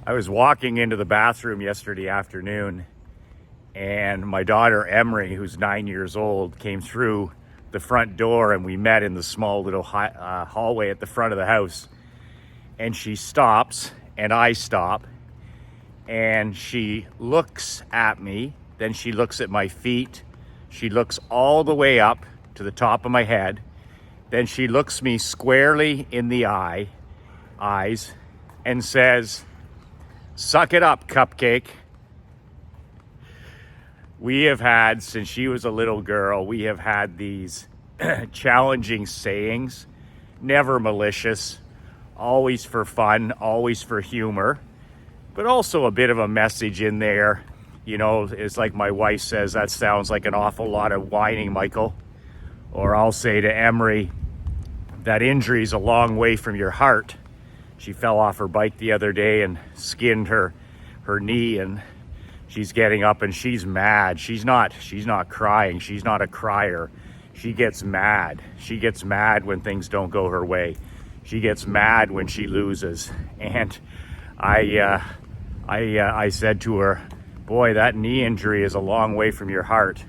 I was walking into the bathroom yesterday afternoon, and my daughter Emery, who's 9 years old, came through the front door, and we met in the small little hallway at the front of the house. And she stops, and I stop, and she looks at me, then she looks at my feet, she looks all the way up to the top of my head, then she looks me squarely in the eyes and says, "Suck it up, Cupcake." We have had, since she was a little girl, we have had these challenging sayings, never malicious, always for fun, always for humor, but also a bit of a message in there. You know, it's like my wife says, "That sounds like an awful lot of whining, Michael." Or I'll say to Emery, "That injury's a long way from your heart." She fell off her bike the other day and skinned her knee, and she's getting up and she's mad. She's not crying. She's not a crier. She gets mad. She gets mad when things don't go her way. She gets mad when she loses. And I said to her, "Boy, that knee injury is a long way from your heart."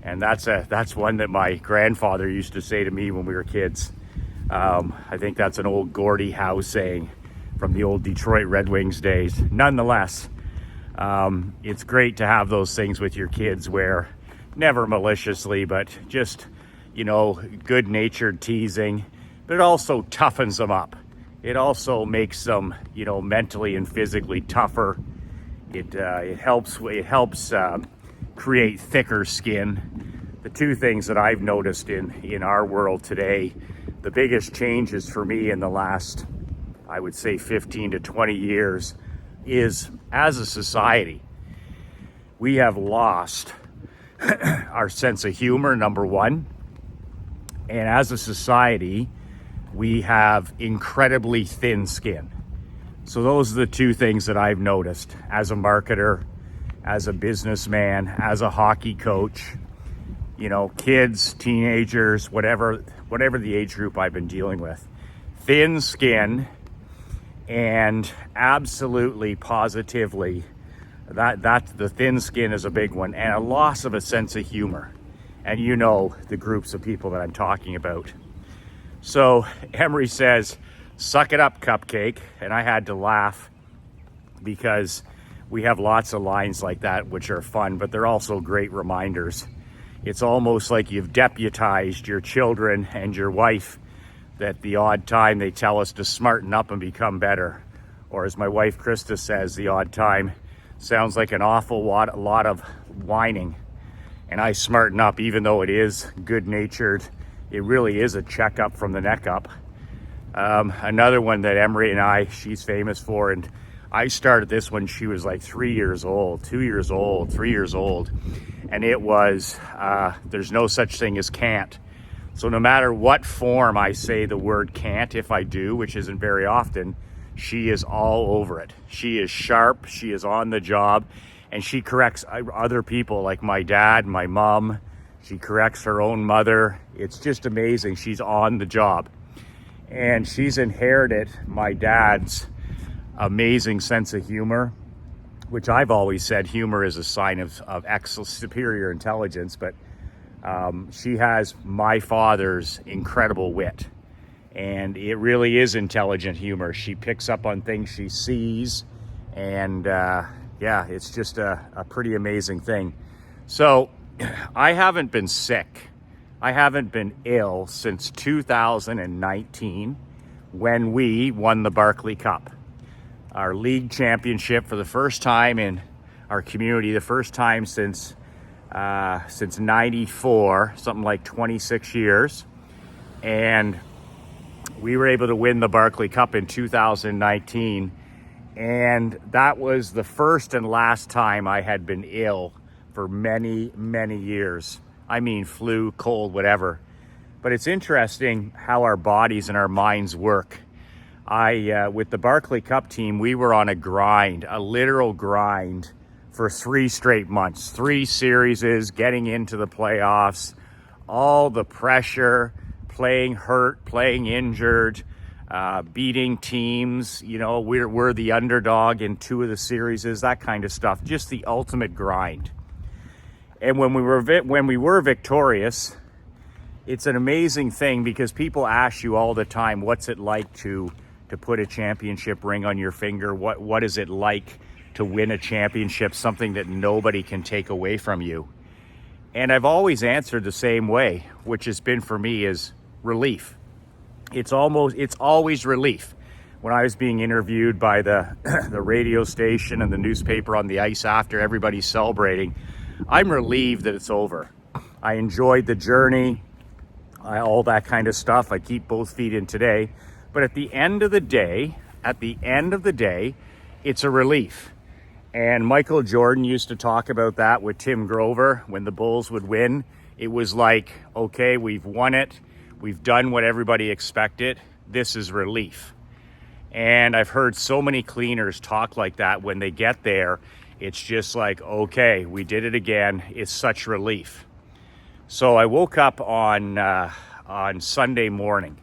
And that's one that my grandfather used to say to me when we were kids. I think that's an old Gordie Howe saying from the old Detroit Red Wings days. Nonetheless, it's great to have those things with your kids where, never maliciously, but just, good-natured teasing, but it also toughens them up. It also makes them, mentally and physically tougher. It helps create thicker skin. The two things that I've noticed in our world today, the biggest changes for me in the last, I would say 15 to 20 years, is as a society, we have lost our sense of humor, number one. And as a society, we have incredibly thin skin. So those are the two things that I've noticed as a marketer, as a businessman, as a hockey coach, kids, teenagers, whatever the age group I've been dealing with. Thin skin, and absolutely positively, that the thin skin is a big one, and a loss of a sense of humor. And the groups of people that I'm talking about. So Emery says, "Suck it up, Cupcake." And I had to laugh because we have lots of lines like that, which are fun, but they're also great reminders. It's almost like you've deputized your children and your wife that the odd time they tell us to smarten up and become better. Or as my wife Krista says, the odd time sounds like an awful lot of whining. And I smarten up, even though it is good-natured. It really is a checkup from the neck up. Another one that Emery and she's famous for, and I started this when she was like 3 years old, 2 years old, 3 years old. And it was, there's no such thing as can't. So no matter what form I say the word can't, if I do, which isn't very often, she is all over it. She is sharp, she is on the job, and she corrects other people like my dad, my mom. She corrects her own mother. It's just amazing. She's on the job. And she's inherited my dad's amazing sense of humor, which I've always said humor is a sign of excellent, superior intelligence, but she has my father's incredible wit, and it really is intelligent humor. She picks up on things she sees, and it's just a pretty amazing thing. So I haven't been sick. I haven't been ill since 2019 when we won the Barclay Cup. Our league championship for the first time in our community, the first time since 94, something like 26 years. And we were able to win the Barclay Cup in 2019. And that was the first and last time I had been ill for many, many years. I mean, flu, cold, whatever. But it's interesting how our bodies and our minds work. With the Barclay Cup team, we were on a grind, a literal grind for 3 straight months, 3 series, getting into the playoffs, all the pressure, playing hurt, playing injured, beating teams. You know, we're the underdog in 2 of the series, that kind of stuff. Just the ultimate grind. And when we were victorious, it's an amazing thing because people ask you all the time, what's it like to put a championship ring on your finger? What is it like to win a championship, something that nobody can take away from you? And I've always answered the same way, which has been for me is relief. It's always relief. When I was being interviewed by the radio station and the newspaper on the ice after everybody's celebrating, I'm relieved that it's over. I enjoyed the journey, all that kind of stuff. I keep both feet in today. But at the end of the day, it's a relief. And Michael Jordan used to talk about that with Tim Grover when the Bulls would win. It was like, okay, we've won it. We've done what everybody expected. This is relief. And I've heard so many cleaners talk like that when they get there. It's just like, okay, we did it again. It's such relief. So I woke up on Sunday morning,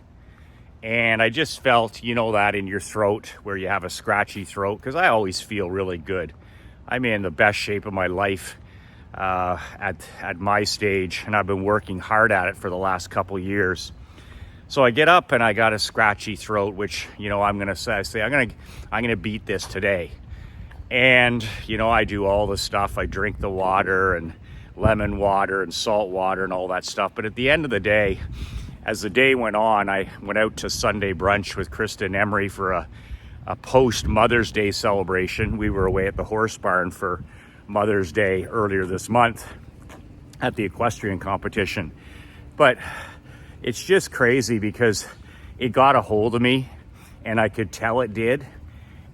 and I just felt, you know, that in your throat where you have a scratchy throat, because I always feel really good. I'm in the best shape of my life at my stage, and I've been working hard at it for the last couple years. So I get up and I got a scratchy throat, which, you know, I'm gonna say I'm gonna beat this today. And, you know, I do all the stuff. I drink the water and lemon water and salt water and all that stuff. But at the end of the day, as the day went on, I went out to Sunday brunch with Krista and Emery for a post Mother's Day celebration. We were away at the horse barn for Mother's Day earlier this month at the equestrian competition. But it's just crazy because it got a hold of me, and I could tell it did.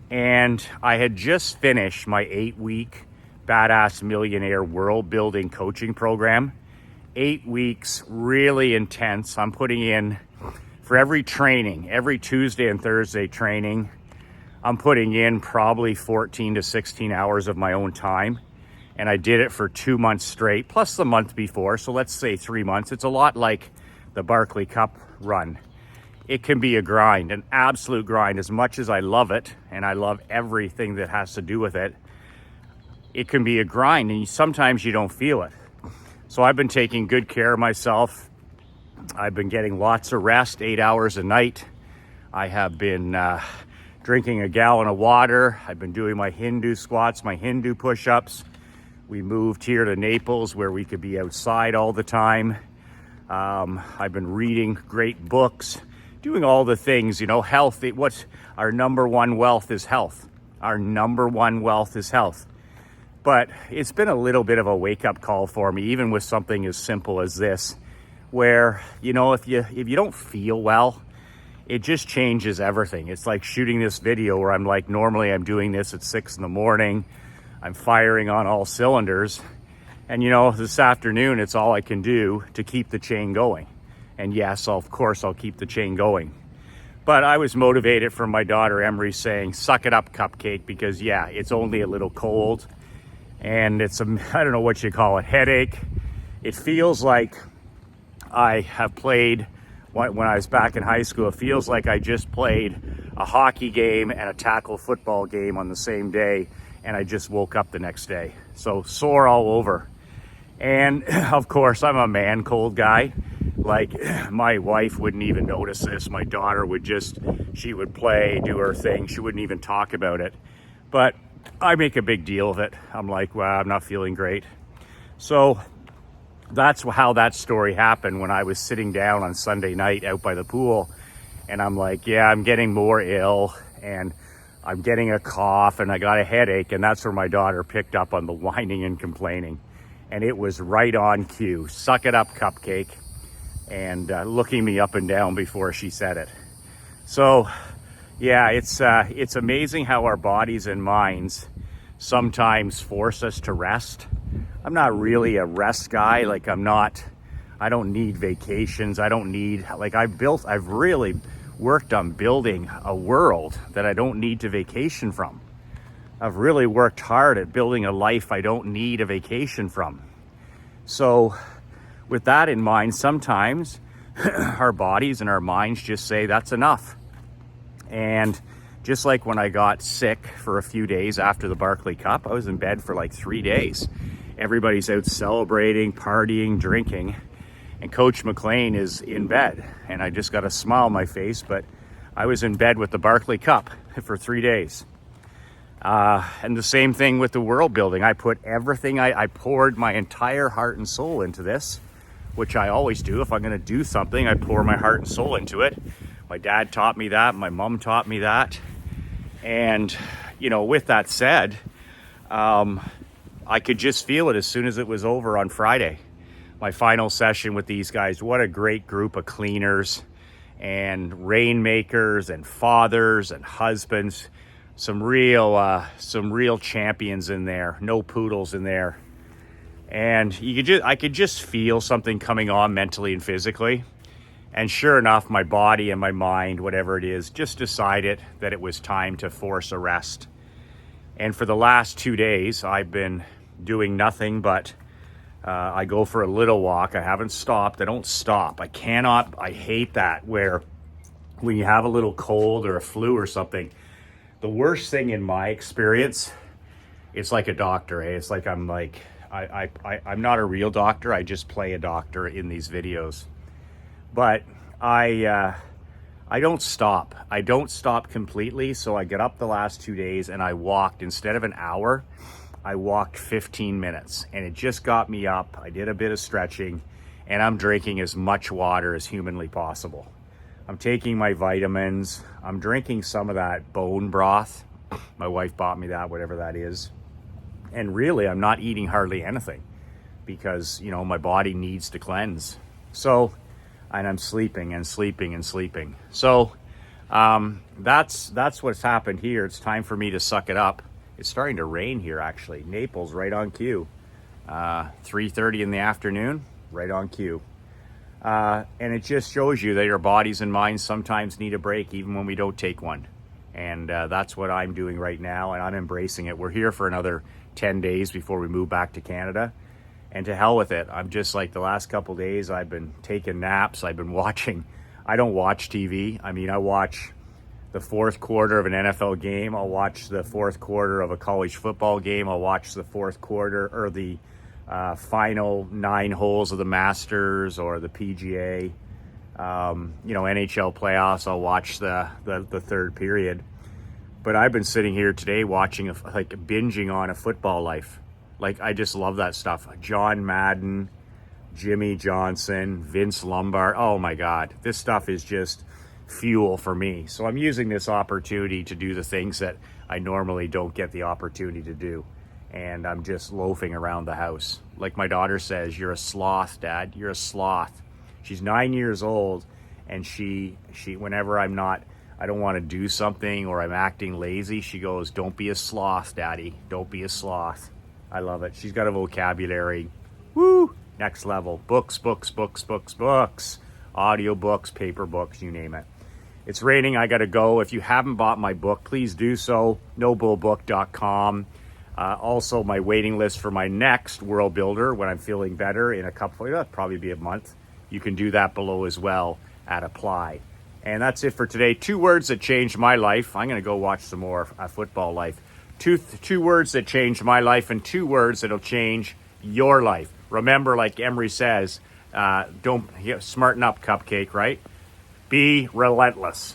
And I had just finished my 8-week Badass Millionaire World Building Coaching Program. 8 weeks, really intense. I'm putting in, for every training, every Tuesday and Thursday training, I'm putting in probably 14 to 16 hours of my own time. And I did it for 2 months straight, plus the month before. So let's say 3 months. It's a lot like the Barclay Cup run. It can be a grind, an absolute grind. As much as I love it, and I love everything that has to do with it, it can be a grind, and sometimes you don't feel it. So I've been taking good care of myself. I've been getting lots of rest, 8 hours a night. I have been drinking a gallon of water. I've been doing my Hindu squats, my Hindu push-ups. We moved here to Naples where we could be outside all the time. I've been reading great books, doing all the things, you know, health. What our number one wealth is health. Our number one wealth is health. But it's been a little bit of a wake-up call for me, even with something as simple as this, where, you know, if you don't feel well, it just changes everything. It's like shooting this video where I'm like, normally I'm doing this at 6 a.m. I'm firing on all cylinders. And, you know, this afternoon, it's all I can do to keep the chain going. And yes, of course, I'll keep the chain going. But I was motivated from my daughter, Emery, saying, suck it up, Cupcake, because, yeah, it's only a little cold. And it's I don't know what you call it, headache. It feels like I have played, when I was back in high school, it feels like I just played a hockey game and a tackle football game on the same day, and I just woke up the next day. So sore all over. And of course, I'm a man cold guy. Like, my wife wouldn't even notice this. My daughter she would play, do her thing. She wouldn't even talk about it. But I make a big deal of it. I'm like, wow, I'm not feeling great. So that's how that story happened when I was sitting down on Sunday night out by the pool. And I'm like, yeah, I'm getting more ill and I'm getting a cough and I got a headache. And that's where my daughter picked up on the whining and complaining. And it was right on cue. Suck it up, Cupcake. And looking me up and down before she said it. So yeah, it's amazing how our bodies and minds sometimes force us to rest. I'm not really a rest guy. Like, I don't need vacations. I don't need, like, I've really worked on building a world that I don't need to vacation from. I've really worked hard at building a life I don't need a vacation from. So with that in mind, sometimes our bodies and our minds just say, that's enough. And just like when I got sick for a few days after the Barclay Cup, I was in bed for like 3 days. Everybody's out celebrating, partying, drinking, and Coach McLean is in bed. And I just got a smile on my face, but I was in bed with the Barclay Cup for 3 days. And the same thing with the world building. I put everything, I poured my entire heart and soul into this, which I always do. If I'm going to do something, I pour my heart and soul into it. My dad taught me that. My mom taught me that. And, you know, with that said, I could just feel it as soon as it was over on Friday. My final session with these guys, what a great group of cleaners and rainmakers and fathers and husbands. Some real champions in there, no poodles in there. And I could just feel something coming on mentally and physically. And sure enough, my body and my mind, whatever it is, just decided that it was time to force a rest. And for the last 2 days, I've been doing nothing but I go for a little walk. I haven't stopped. I don't stop. I hate that where when you have a little cold or a flu or something, the worst thing in my experience, it's like a doctor, eh? It's like I'm not a real doctor. I just play a doctor in these videos. But I don't stop. I don't stop completely. So I get up the last 2 days and I walked, instead of an hour, I walked 15 minutes. And it just got me up. I did a bit of stretching and I'm drinking as much water as humanly possible. I'm taking my vitamins. I'm drinking some of that bone broth. My wife bought me that, whatever that is. And really, I'm not eating hardly anything because, you know, my body needs to cleanse. So, and I'm sleeping and sleeping and sleeping. So that's what's happened here. It's time for me to suck it up. It's starting to rain here, actually. Naples, right on cue. 3:30 in the afternoon, right on cue. And it just shows you that your bodies and minds sometimes need a break, even when we don't take one. And that's what I'm doing right now, and I'm embracing it. We're here for another 10 days before we move back to Canada. And to hell with it. I'm just like the last couple days, I've been taking naps. I've been watching. I don't watch TV. I mean, I watch the fourth quarter of an NFL game. I'll watch the fourth quarter of a college football game. I'll watch the fourth quarter or the final 9 holes of the Masters or the PGA. You know, NHL playoffs, I'll watch the third period. But I've been sitting here today watching, binging on A Football Life. Like, I just love that stuff. John Madden, Jimmy Johnson, Vince Lombard. Oh my God, this stuff is just fuel for me. So I'm using this opportunity to do the things that I normally don't get the opportunity to do. And I'm just loafing around the house. Like my daughter says, "You're a sloth, Dad. You're a sloth." She's 9 years old, and she whenever I don't want to do something or I'm acting lazy, she goes, "Don't be a sloth, Daddy. Don't be a sloth." I love it. She's got a vocabulary. Woo! Next level. Books. Audio books, paper books, you name it. It's raining. I got to go. If you haven't bought my book, please do so. nobullbook.com. Also, my waiting list for my next World Builder when I'm feeling better in a couple, it'll probably be a month. You can do that below as well at Apply. And that's it for today. 2 words that changed my life. I'm going to go watch some more Football Life. Two words that changed my life and 2 words that'll change your life. Remember, like Emery says, smarten up, Cupcake, right? Be relentless.